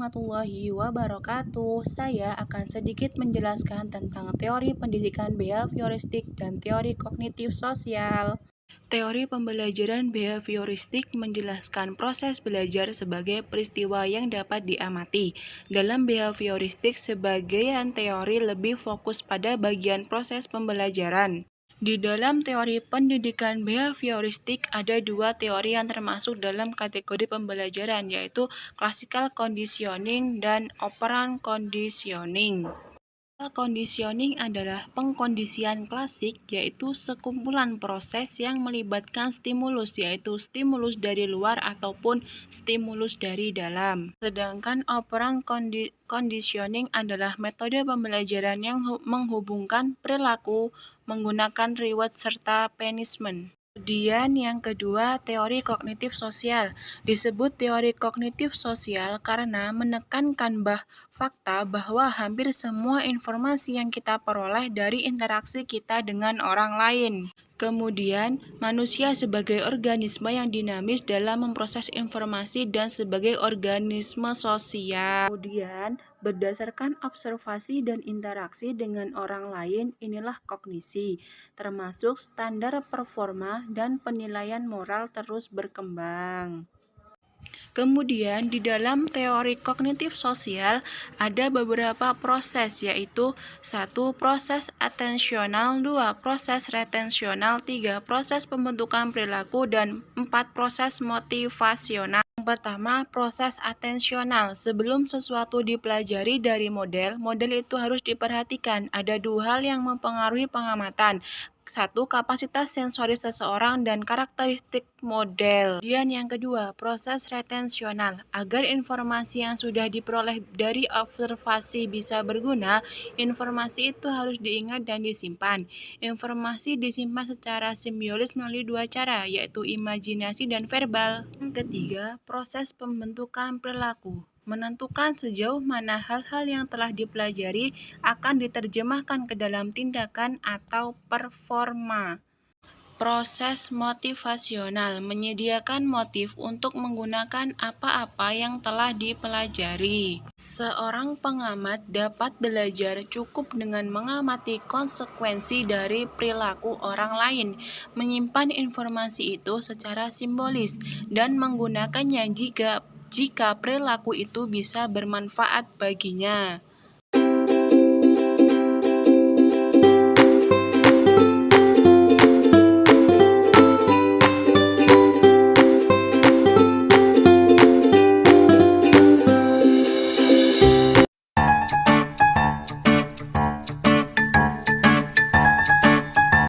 warahmatullahi wabarakatuh. Saya akan sedikit menjelaskan tentang teori pendidikan behavioristik dan teori kognitif sosial. Teori pembelajaran behavioristik menjelaskan proses belajar sebagai peristiwa yang dapat diamati. Dalam behavioristik, sebagian teori lebih fokus pada bagian proses pembelajaran. Di dalam teori pendidikan behavioristik ada dua teori yang termasuk dalam kategori pembelajaran, yaitu classical conditioning dan operant conditioning. Conditioning adalah pengkondisian klasik, yaitu sekumpulan proses yang melibatkan stimulus, yaitu stimulus dari luar ataupun stimulus dari dalam. Sedangkan operant conditioning adalah metode pembelajaran yang menghubungkan perilaku menggunakan reward serta punishment. Kemudian yang kedua, teori kognitif sosial. Disebut teori kognitif sosial karena menekankan fakta bahwa hampir semua informasi yang kita peroleh dari interaksi kita dengan orang lain. Kemudian, manusia sebagai organisme yang dinamis dalam memproses informasi dan sebagai organisme sosial. Kemudian, berdasarkan observasi dan interaksi dengan orang lain, inilah kognisi, termasuk standar performa dan penilaian moral terus berkembang. Kemudian di dalam teori kognitif sosial ada beberapa proses, yaitu 1. Proses atensional, 2. Proses retensional, 3. Proses pembentukan perilaku, dan 4. Proses motivasional. Yang pertama, proses atensional. Sebelum sesuatu dipelajari dari model itu harus diperhatikan. Ada dua hal yang mempengaruhi pengamatan. 1. Kapasitas sensoris seseorang dan karakteristik model. Kemudian yang kedua, proses retensional. Agar informasi yang sudah diperoleh dari observasi bisa berguna, informasi itu harus diingat dan disimpan. Informasi disimpan secara simbiolis melalui dua cara, yaitu imajinasi dan verbal. Yang ketiga, proses pembentukan perilaku. Menentukan sejauh mana hal-hal yang telah dipelajari akan diterjemahkan ke dalam tindakan atau performa. Proses motivasional menyediakan motif untuk menggunakan apa-apa yang telah dipelajari. Seorang pengamat dapat belajar cukup dengan mengamati konsekuensi dari perilaku orang lain, menyimpan informasi itu secara simbolis, dan menggunakannya jika perilaku itu bisa bermanfaat baginya.